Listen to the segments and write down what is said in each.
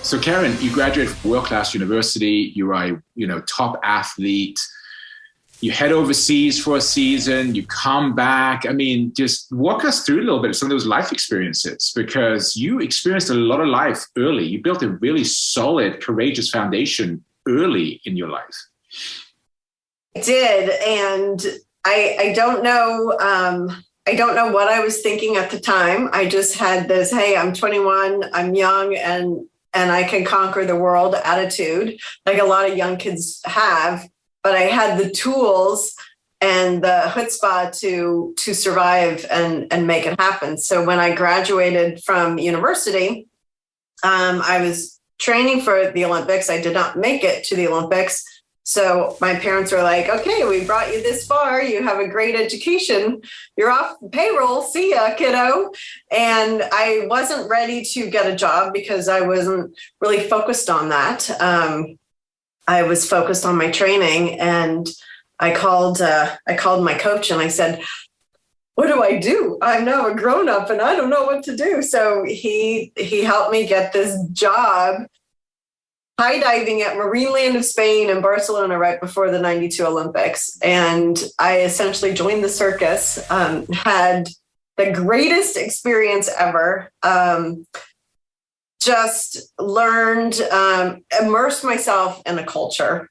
So Karen, you graduated from world-class university. You are a top athlete. You head overseas for a season. You come back. I mean, just walk us through a little bit of some of those life experiences, because you experienced a lot of life early. You built a really solid, courageous foundation early in your life. I did, and I don't know. I don't know what I was thinking at the time. I just had this, hey, I'm 21, I'm young, and I can conquer the world attitude, like a lot of young kids have. But I had the tools and the chutzpah to survive and make it happen. So when I graduated from university, I was training for the Olympics. I did not make it to the Olympics. So my parents were like, okay, we brought you this far. You have a great education. You're off payroll. See ya, kiddo. And I wasn't ready to get a job because I wasn't really focused on that. I was focused on my training, and I called my coach and I said, what do I do? I'm now a grown up and I don't know what to do. So he helped me get this job high diving at Marineland of Spain in Barcelona right before the 92 Olympics. And I essentially joined the circus, had the greatest experience ever. Just learned, immersed myself in a culture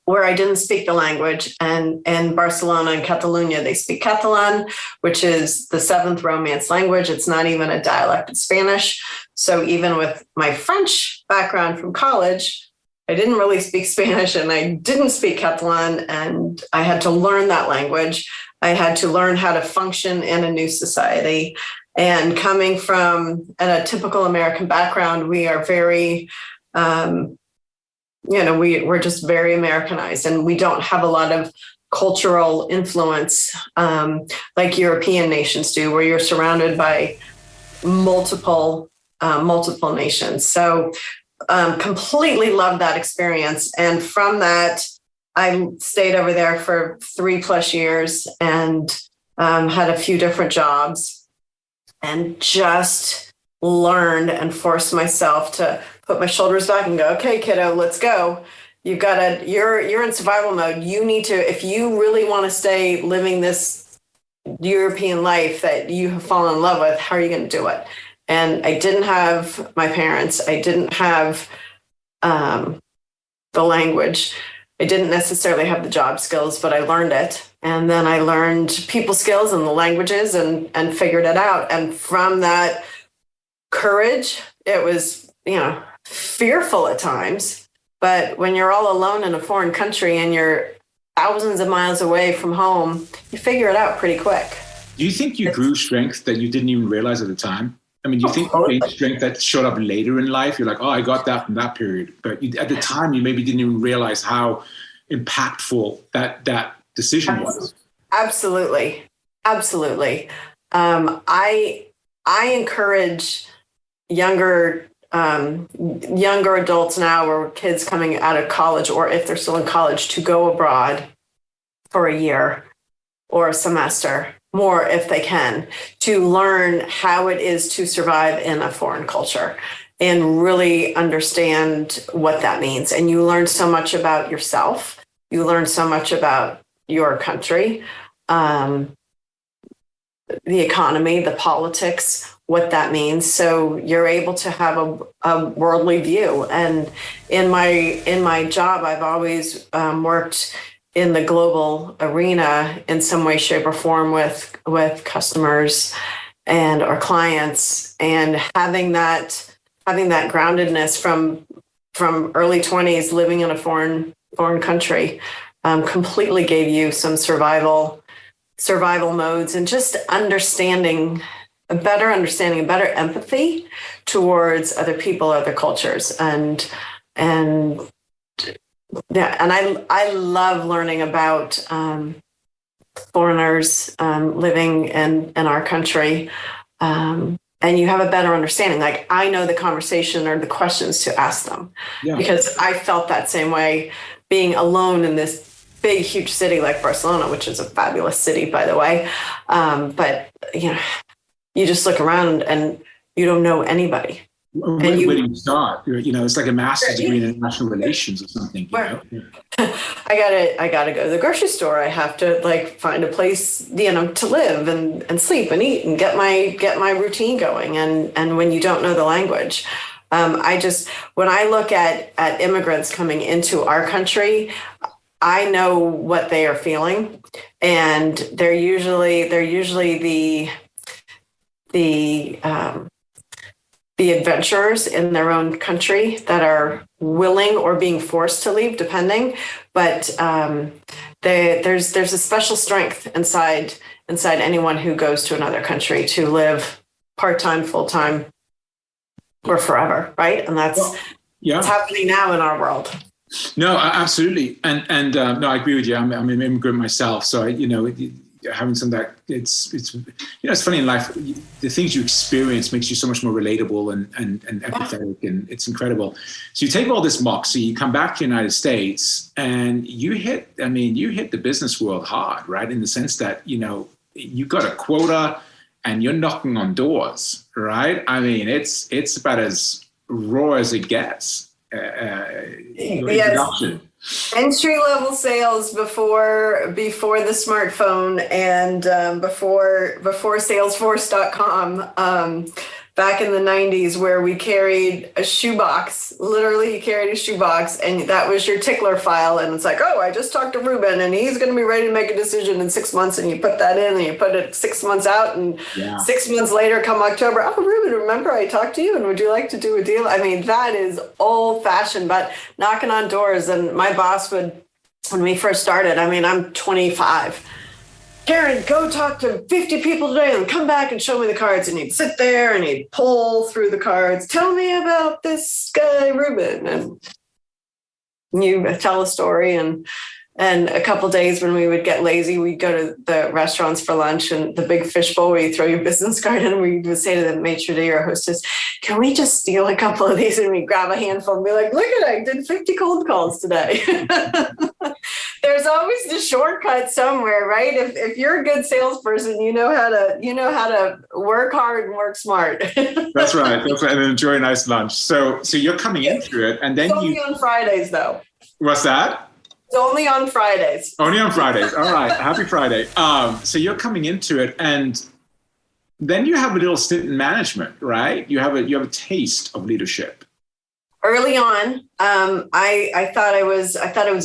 where I didn't speak the language. And in Barcelona and Catalonia, they speak Catalan, which is the seventh Romance language. It's not even a dialect of Spanish. So even with my French background from college, I didn't really speak Spanish and I didn't speak Catalan, and I had to learn that language. I had to learn how to function in a new society. And coming from a typical American background, we are very, we're just very Americanized, and we don't have a lot of cultural influence like European nations do, where you're surrounded by multiple nations. So completely loved that experience. And from that, I stayed over there for 3+ years and had a few different jobs, and just learned and forced myself to put my shoulders back and go, okay, kiddo, let's go. You're in survival mode. You need to, if you really want to stay living this European life that you have fallen in love with, how are you going to do it? And I didn't have my parents. I didn't have the language. I didn't necessarily have the job skills, but I learned it. And then I learned people skills and the languages and figured it out. And from that courage, it was, fearful at times. But when you're all alone in a foreign country and you're thousands of miles away from home, you figure it out pretty quick. Do you think you grew strength that you didn't even realize at the time? I mean, do you think you gained strength that showed up later in life? You're like, oh, I got that from that period. But at the time, you maybe didn't even realize how impactful that decision was. Absolutely. I encourage younger adults now, or kids coming out of college, or if they're still in college, to go abroad for a year or a semester, more if they can, to learn how it is to survive in a foreign culture and really understand what that means. And you learn so much about yourself. You learn so much about your country, the economy, the politics, what that means. So you're able to have a worldly view. And in my job, I've always worked in the global arena in some way, shape, or form with customers and our clients, and having that groundedness from early 20s living in a foreign country completely gave you some survival modes, and just a better empathy towards other people, other cultures. And I love learning about foreigners living in our country. And you have a better understanding. Like, I know the conversation or the questions to ask them, because I felt that same way being alone in this big, huge city like Barcelona, which is a fabulous city, by the way. But you just look around and you don't know anybody. Where do you start? You know, it's like a master's degree in international relations or something. You know? I gotta go to the grocery store. I have to like find a place, you know, to live and sleep and eat and get my routine going. And when you don't know the language, when I look at immigrants coming into our country, I know what they are feeling, and they're usually the adventurers in their own country that are willing or being forced to leave, depending. But there's a special strength inside anyone who goes to another country to live part-time, full-time, or forever, right? And that's happening now in our world. No, absolutely, and no, I agree with you. I'm an immigrant myself, so having some that it's it's funny in life, the things you experience makes you so much more relatable and empathetic, and it's incredible. So you take all this moxie, you come back to the United States, and you hit the business world hard, right? In the sense that you got a quota and you're knocking on doors, right? I mean, it's about as raw as it gets. Yes. Entry level sales before the smartphone and before Salesforce.com back in the 90s, where we carried a shoebox. Literally, you carried a shoebox, and that was your tickler file. And it's like, oh, I just talked to Ruben, and he's going to be ready to make a decision in 6 months. And you put that in, and you put it 6 months out, and 6 months later, come October, oh, Ruben, remember I talked to you, and would you like to do a deal? I mean, that is old fashioned, but knocking on doors. And my boss would, when we first started, I mean, I'm 25. Karen, go talk to 50 people today and come back and show me the cards. And he'd sit there and he'd pull through the cards. Tell me about this guy, Ruben. And you tell a story. And a couple of days when we would get lazy, we'd go to the restaurants for lunch, and the big fishbowl where you throw your business card in, we would say to the maitre d' or hostess, can we just steal a couple of these? And we grab a handful and be like, look at it, I did 50 cold calls today. There's always the shortcut somewhere, right? If you're a good salesperson, you know how to work hard and work smart. That's right. And enjoy a nice lunch. So you're coming into it, and then it's only on Fridays, though. What's that? It's only on Fridays. Only on Fridays. All right. Happy Friday. So you're coming into it, and then you have a little stint in management, right? You have a taste of leadership. Early on, I thought it was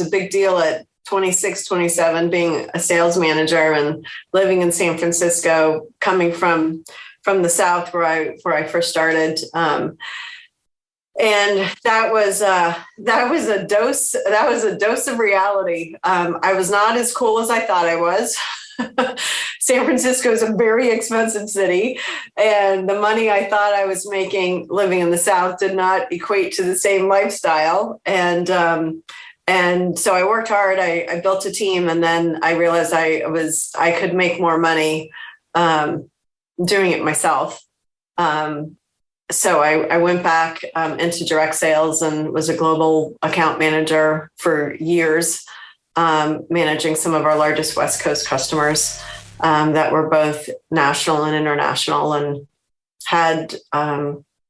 a big deal at 26, 27, being a sales manager and living in San Francisco, coming from the South where I first started. And that was a dose of reality. I was not as cool as I thought I was. San Francisco is a very expensive city, and the money I thought I was making living in the South did not equate to the same lifestyle. And so I worked hard. I built a team, and then I realized I could make more money doing it myself. So I went back into direct sales and was a global account manager for years, managing some of our largest West Coast customers that were both national and international, and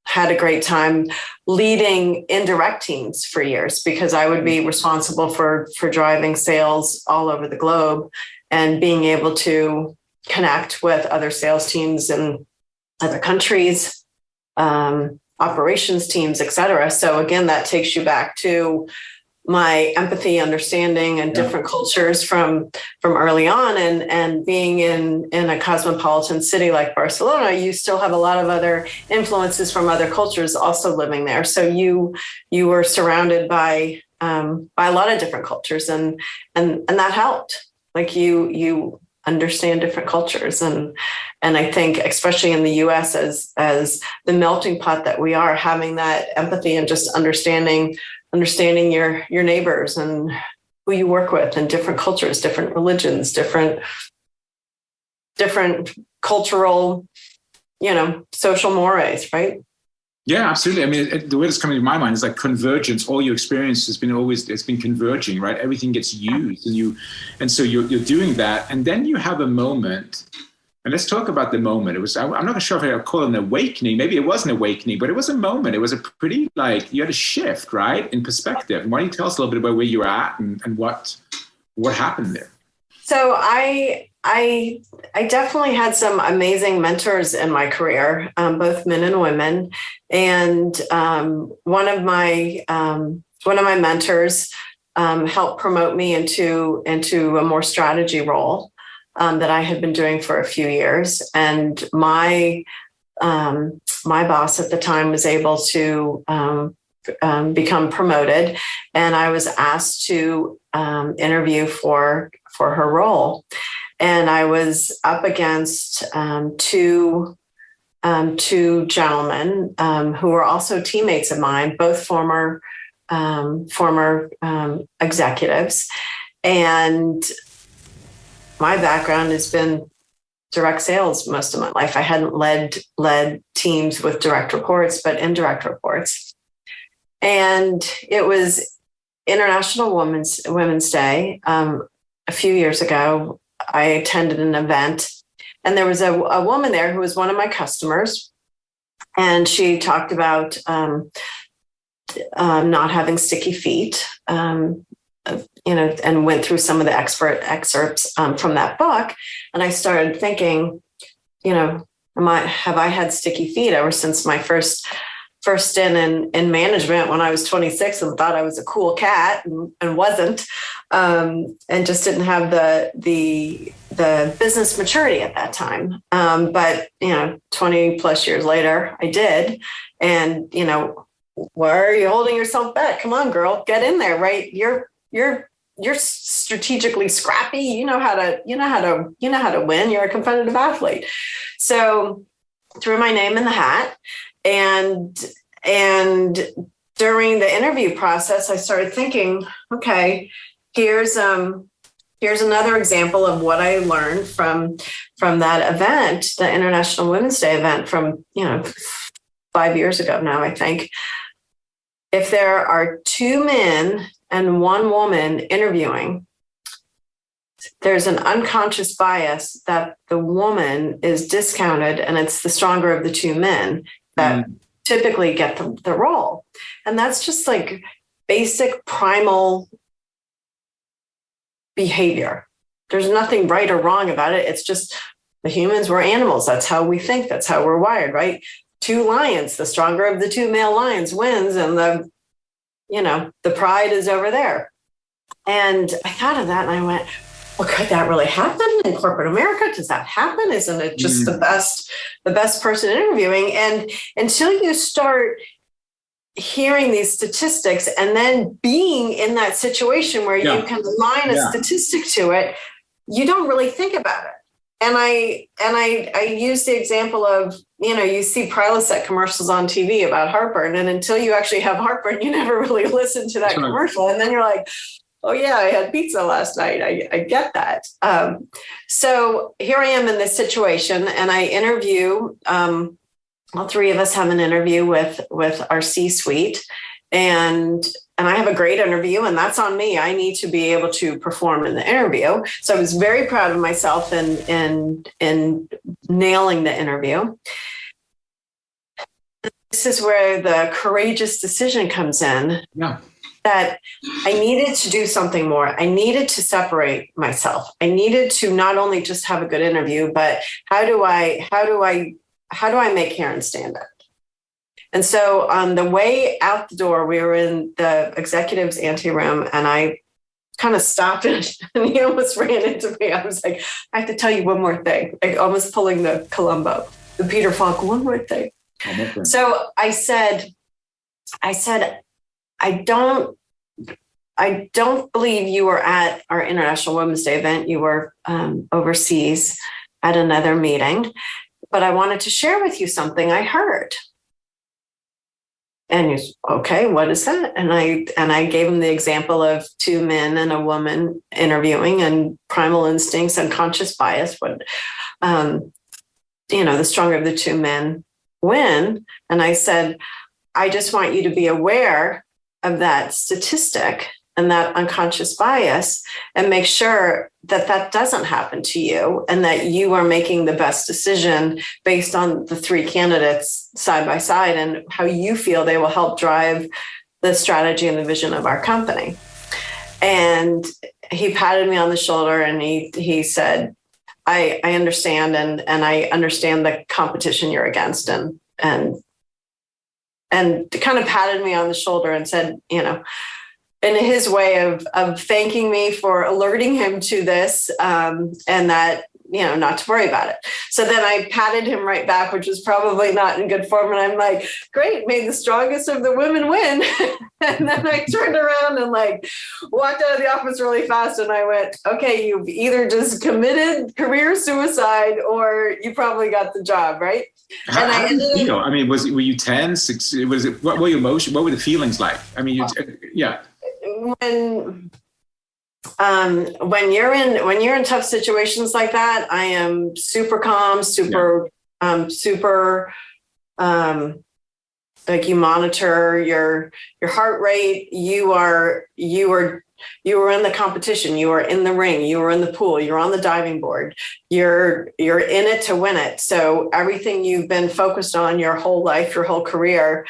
had a great time leading indirect teams for years, because I would be responsible for driving sales all over the globe and being able to connect with other sales teams in other countries, operations teams, et cetera. So again, that takes you back to my empathy, understanding, and different cultures from early on, and being in a cosmopolitan city like Barcelona, you still have a lot of other influences from other cultures also living there. So you were surrounded by a lot of different cultures, and that helped. Like you understand different cultures, and I think especially in the U.S. as the melting pot that we are, having that empathy and just understanding your neighbors and who you work with, and different cultures, different religions, different cultural, social mores, right? Yeah, absolutely. I mean, the word that's coming to my mind is like convergence. All your experience it's been converging, right? Everything gets used, and so you're doing that, and then you have a moment And let's talk about the moment. It was, I'm not sure if I would call it an awakening. Maybe it was an awakening, but it was a moment. It was a pretty, like, you had a shift, right, in perspective. And why don't you tell us a little bit about where you were at and what happened there? So I definitely had some amazing mentors in my career, both men and women. And one of my mentors helped promote me into a more strategy role that I had been doing for a few years. And my boss at the time was able to become promoted, and I was asked to interview for her role. And I was up against two gentlemen who were also teammates of mine, both former executives. And my background has been direct sales most of my life. I hadn't led teams with direct reports, but indirect reports. And it was International Women's Day. A few years ago, I attended an event, and there was a woman there who was one of my customers, and she talked about not having sticky feet, and went through some of the excerpts from that book. And I started thinking, have I had sticky feet ever since my first stint in management when I was 26 and thought I was a cool cat and wasn't, and just didn't have the business maturity at that time. But 20 plus years later, I did. And why are you holding yourself back? Come on, girl, get in there, right? You're strategically scrappy. You know how to win. You're a competitive athlete. So threw my name in the hat. And during the interview process, I started thinking, okay, here's another example of what I learned from that event, the International Women's Day event from 5 years ago now, I think. If there are two men and one woman interviewing, there's an unconscious bias that the woman is discounted, and it's the stronger of the two men that typically get the role. And that's just like basic primal behavior. There's nothing right or wrong about it. It's just the humans, we're animals. That's how we think. That's how we're wired, right? Two lions, the stronger of the two male lions wins, and the pride is over there. And I thought of that and I went, well, could that really happen in corporate America? Does that happen? Isn't it just the best person interviewing? And until you start hearing these statistics and then being in that situation where you can align a statistic to it, you don't really think about it. And I use the example of, you see Prilosec commercials on TV about heartburn, and until you actually have heartburn, you never really listen to that commercial. And then you're like, oh yeah, I had pizza last night. I get that. So here I am in this situation, and I interview, all three of us have an interview with our C-suite, and I have a great interview, and that's on me. I need to be able to perform in the interview. So I was very proud of myself in nailing the interview. This is where the courageous decision comes in. Yeah. That I needed to do something more. I needed to separate myself. I needed to not only just have a good interview, but how do I make Karen stand out? And so on the way out the door, we were in the executive's anteroom, and I kind of stopped and he almost ran into me. I was like, I have to tell you one more thing, like almost pulling the Colombo, the Peter Falk, one more thing. So I said, I don't believe you were at our International Women's Day event. You were overseas at another meeting, but I wanted to share with you something I heard. And he's, okay, what is that? And I gave him the example of two men and a woman interviewing, and primal instincts, unconscious bias, but the stronger of the two men win. And I said, I just want you to be aware of that statistic, and that unconscious bias and make sure that that doesn't happen to you and that you are making the best decision based on the three candidates side by side and how you feel they will help drive the strategy and the vision of our company. And he patted me on the shoulder and he said, I understand and I understand the competition you're against and kind of patted me on the shoulder and said, in his way of thanking me for alerting him to this and that, not to worry about it. So then I patted him right back, which was probably not in good form. And I'm like, great, may the strongest of the women win. And then I turned around and walked out of the office really fast. And I went, okay, you've either just committed career suicide or you probably got the job, right? How did you feel? I mean, were you tense? What were your emotions? What were the feelings like? I mean, yeah. When you're in tough situations like that, I am super calm, super you monitor your heart rate. You are in the competition. You are in the ring. You are in the pool. You're on the diving board. You're in it to win it. So everything you've been focused on your whole life, your whole career,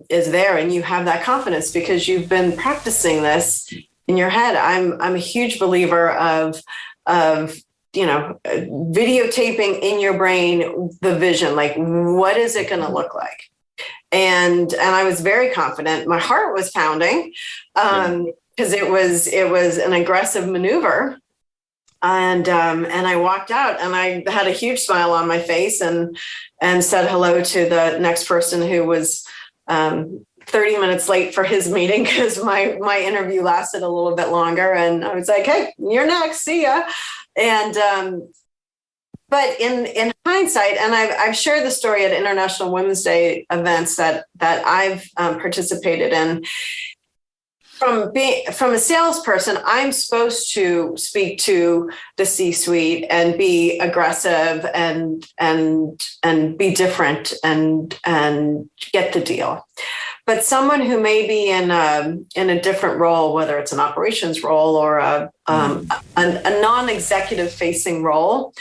is there, and you have that confidence because you've been practicing this in your head. I'm a huge believer of videotaping in your brain the vision, what is it going to look like? And I was very confident. My heart was pounding because it was an aggressive maneuver. And I walked out and I had a huge smile on my face and said hello to the next person who was 30 minutes late for his meeting because my interview lasted a little bit longer. And I was like, hey, you're next, see ya. And but in hindsight, and I've shared the story at International Women's Day events that I've participated in. From a salesperson, I'm supposed to speak to the C-suite and be aggressive and be different and get the deal. But someone who may be in a different role, whether it's an operations role or a non-executive facing role,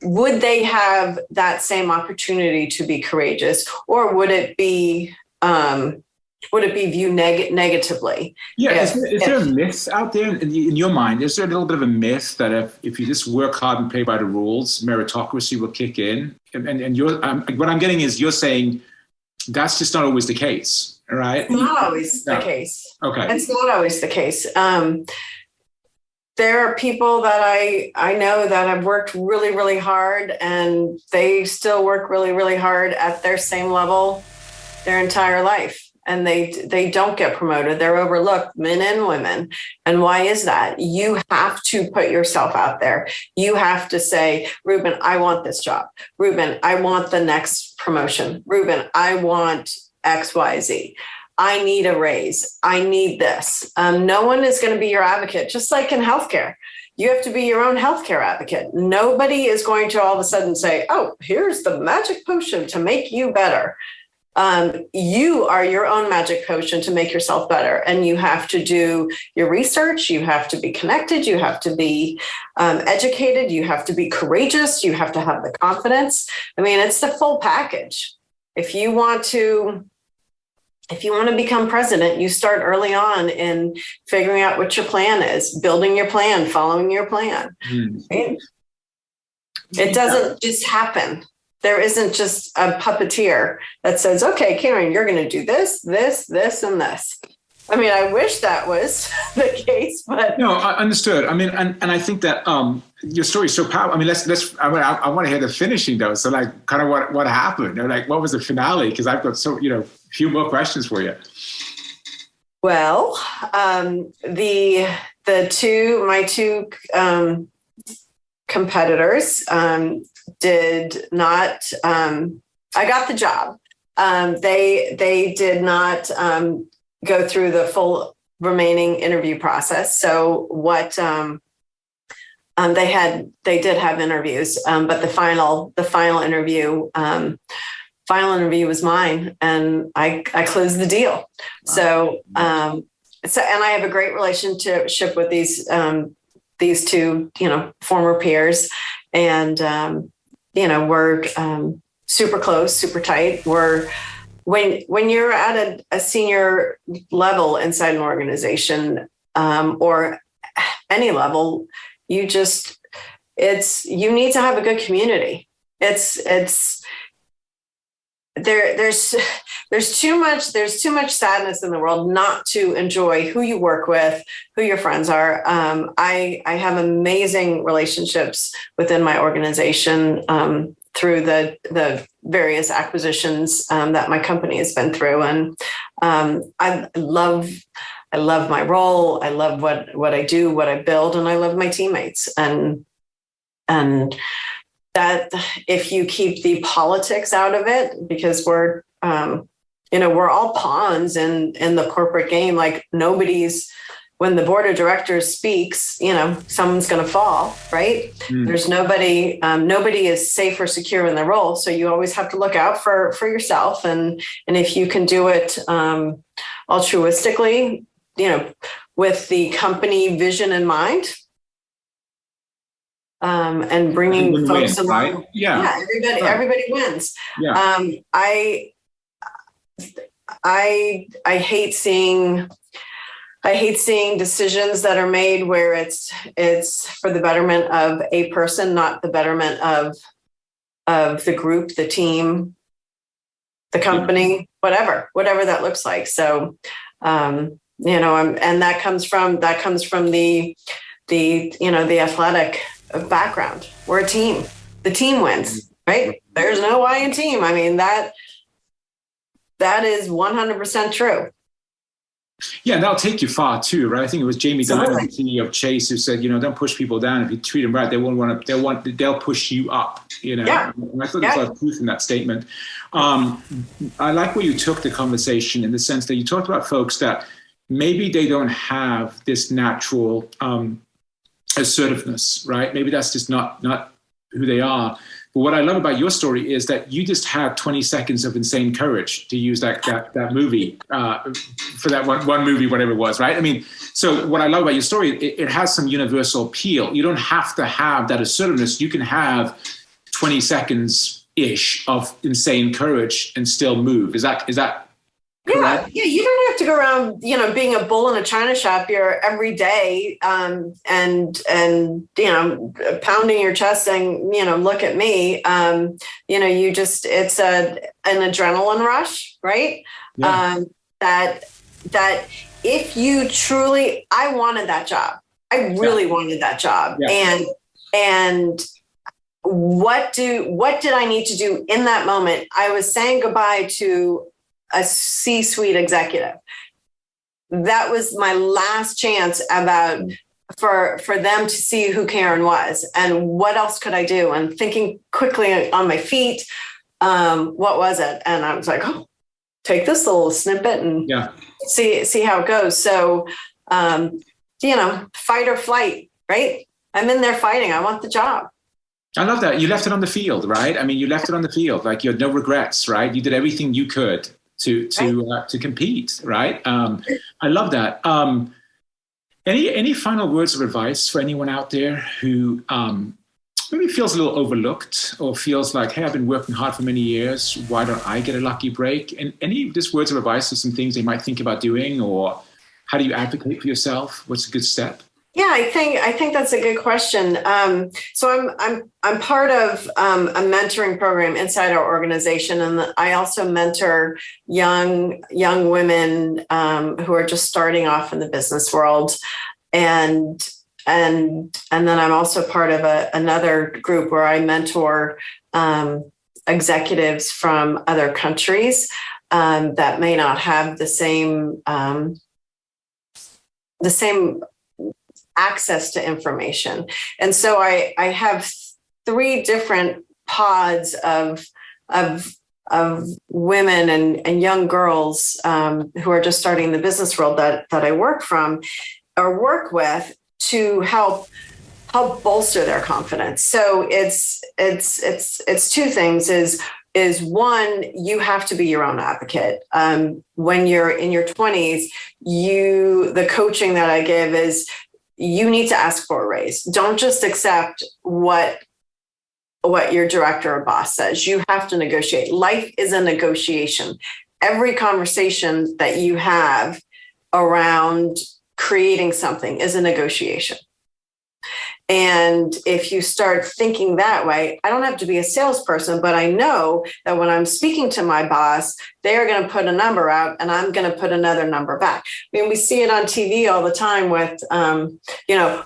would they have that same opportunity to be courageous, or would it be viewed negatively? Yeah, is there a myth out there in your mind? Is there a little bit of a myth that if you just work hard and play by the rules, meritocracy will kick in? And you're, what I'm getting is you're saying that's just not always the case, right? It's not always the case. Okay. It's not always the case. There are people that I know that have worked really, really hard, and they still work really, really hard at their same level their entire life. And they don't get promoted. They're overlooked, men and women. And why is that? You have to put yourself out there. You have to say, Ruben, I want this job. Ruben, I want the next promotion. Ruben, I want X, Y, Z. I need a raise. I need this. No one is going to be your advocate, just like in healthcare. You have to be your own healthcare advocate. Nobody is going to all of a sudden say, oh, here's the magic potion to make you better. You are your own magic potion to make yourself better. And you have to do your research. You have to be connected. You have to be educated. You have to be courageous. You have to have the confidence. I mean, it's the full package. If you want to become president, you start early on in figuring out what your plan is, building your plan, following your plan. Right? It doesn't just happen. There isn't just a puppeteer that says, okay, Karen, you're going to do this, this, this, and this. I mean, I wish that was the case, but. No, I understood. I mean, and I think that your story is so powerful. I mean, I want to hear the finishing though. So kind of what happened, or what was the finale? Because I've got a few more questions for you. Well, my two competitors did not. I got the job. They did not go through the full remaining interview process. So what they did have interviews, but the final interview was mine, and I closed the deal. Wow. So and I have a great relationship with these two, former peers, and we're super close, super tight. When you're at a senior level inside an organization, or any level, you need to have a good community. There's too much sadness in the world not to enjoy who you work with, who your friends are. I have amazing relationships within my organization, through the various acquisitions that my company has been through. And I love my role. I love what I do, what I build, and I love my teammates. And that if you keep the politics out of it, because we're all pawns in the corporate game. Like when the board of directors speaks, someone's going to fall, right? There's nobody is safe or secure in their role. So you always have to look out for yourself. And if you can do it altruistically, with the company vision in mind, and bringing folks along. Right? Yeah, everybody wins. Yeah. I hate seeing decisions that are made where it's for the betterment of a person, not the betterment of the group, the team, the company, whatever that looks like. So, and that comes from the athletic background. We're a team. The team wins, right? There's no I in team. I mean, that is 100% true. Yeah, and that'll take you far too, right? I think it was Jamie Dimon, the CEO of Chase, who said, don't push people down. If you treat them right, they'll push you up. Yeah. And I thought there's a lot of truth in that statement. I like where you took the conversation in the sense that you talked about folks that maybe they don't have this natural assertiveness, right? Maybe that's just not who they are. But what I love about your story is that you just had 20 seconds of insane courage, to use that movie, for that one movie, whatever it was, right? I mean, so what I love about your story, it has some universal appeal. You don't have to have that assertiveness. You can have 20 seconds-ish of insane courage and still move. Is that correct? Yeah. You don't have to go around, being a bull in a china shop here every day, and pounding your chest saying, look at me. It's an adrenaline rush, right? Yeah. That if you truly, I wanted that job. I really wanted that job. Yeah. And what did I need to do in that moment? I was saying goodbye to a C-suite executive. That was my last chance for them to see who Karen was and what else could I do, and thinking quickly on my feet, what was it? And I was like, take this little snippet and see how it goes. So, fight or flight, right? I'm in there fighting. I want the job. I love that. You left it on the field, right? I mean, you left it on the field. Like, you had no regrets, right? You did everything you could to compete, right? I love that. Any final words of advice for anyone out there who maybe feels a little overlooked, or feels like, hey, I've been working hard for many years, why don't I get a lucky break? And any just words of advice or some things they might think about doing, or how do you advocate for yourself? What's a good step? Yeah, I think that's a good question. So I'm part of a mentoring program inside our organization, and I also mentor young women who are just starting off in the business world, and then I'm also part of another group where I mentor executives from other countries that may not have the same access to information. And so I have 3 different pods of women and young girls who are just starting in the business world that I work with to help bolster their confidence. So it's 2 things: is one, you have to be your own advocate. When you're in your 20s, the coaching that I give is you need to ask for a raise. Don't just accept what your director or boss says. You have to negotiate. Life is a negotiation. Every conversation that you have around creating something is a negotiation. And if you start thinking that way, I don't have to be a salesperson, but I know that when I'm speaking to my boss, they're going to put a number out and I'm going to put another number back. I mean, we see it on TV all the time with,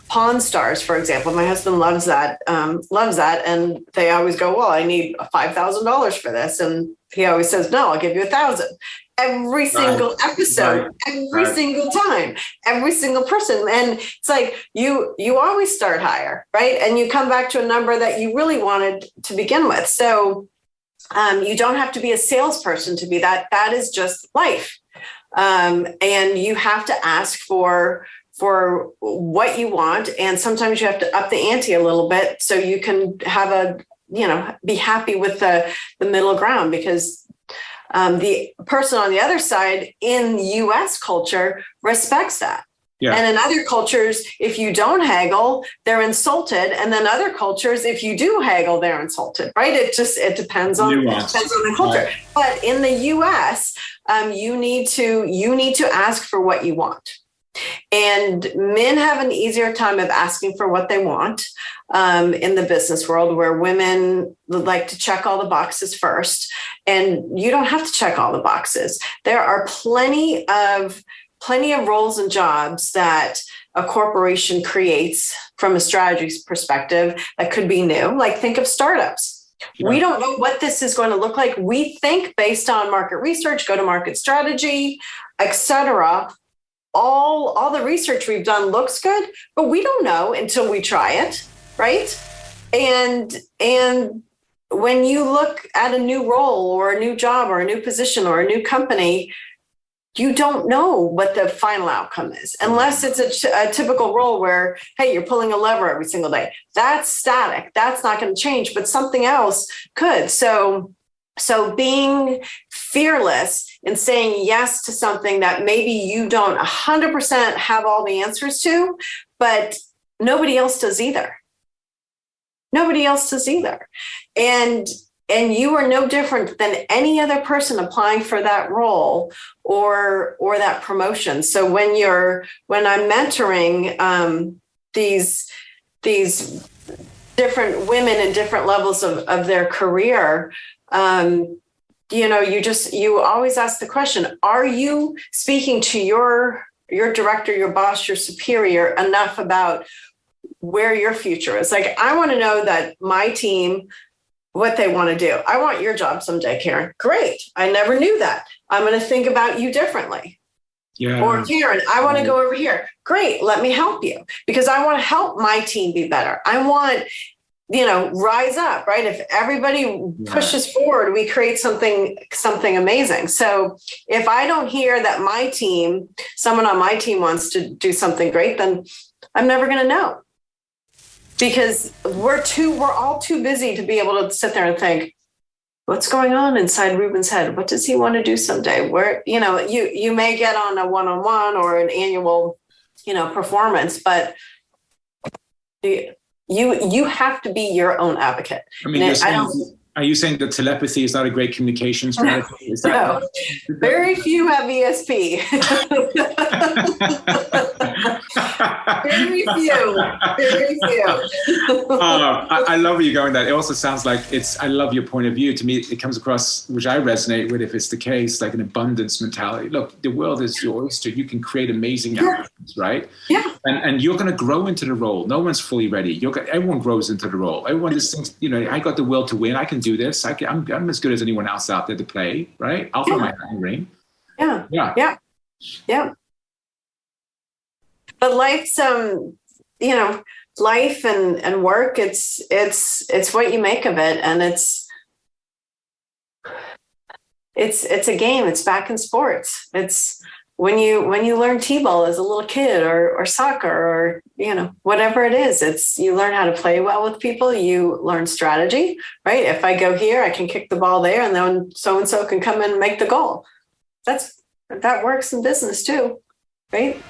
Pawn Stars, for example. My husband loves that. And they always go, well, I need $5,000 for this. And he always says, no, I'll give you $1,000. Every single episode, every single time, every single person. And it's like, you always start higher, right? And you come back to a number that you really wanted to begin with. So you don't have to be a salesperson to be that. That is just life. And you have to ask for what you want. And sometimes you have to up the ante a little bit so you can have be happy with the middle ground, because the person on the other side in U.S. culture respects that. Yeah. And in other cultures, if you don't haggle, they're insulted. And then other cultures, if you do haggle, they're insulted, right? It depends on the culture. Right. But in the U.S., you need to ask for what you want. And men have an easier time of asking for what they want in the business world, where women would like to check all the boxes first. And you don't have to check all the boxes. There are plenty of roles and jobs that a corporation creates from a strategy perspective that could be new. Like, think of startups. Yeah. We don't know what this is going to look like. We think based on market research, go-to-market strategy, et cetera. All the research we've done looks good, but we don't know until we try it, right? And when you look at a new role or a new job or a new position or a new company, you don't know what the final outcome is, unless it's a typical role where, hey, you're pulling a lever every single day. That's static. That's not going to change, but something else could. So being fearless in saying yes to something that maybe you don't 100% have all the answers to, but nobody else does either. Nobody else does either. And you are no different than any other person applying for that role or that promotion. So when I'm mentoring these different women in different levels of their career, you always ask the question, are you speaking to your director, your boss, your superior enough about where your future is? Like, I want to know that my team, what they want to do. I want your job someday, Karen. Great. I never knew that. I'm going to think about you differently. Yeah. Or Karen, I want to go over here. Great. Let me help you, because I want to help my team be better. I want, rise up, right? If everybody pushes forward, we create something amazing. So if I don't hear that someone on my team wants to do something great, then I'm never going to know. Because we're all too busy to be able to sit there and think, what's going on inside Ruben's head? What does he want to do someday? Where, you may get on a one-on-one or an annual, performance, but you have to be your own advocate. I mean, are you saying that telepathy is not a great communication strategy? Is that no, very few have ESP. Very few. I love where you're going. That it also sounds like I love your point of view. To me, it comes across, which I resonate with, if it's the case, like an abundance mentality. Look, the world is your oyster. You can create amazing outcomes, right? Yeah. And you're going to grow into the role. No one's fully ready. Everyone grows into the role. Everyone just thinks, I got the will to win. I can do this. I'm as good as anyone else out there to play, right? I'll throw my hat in the ring. Yeah. But life's, life and work, it's what you make of it. And it's a game. It's back in sports. It's when you learn t-ball as a little kid, or soccer, or whatever it is, it's you learn how to play well with people. You learn strategy, right? If I go here, I can kick the ball there, and then so and so can come in and make the goal. That works in business too, right?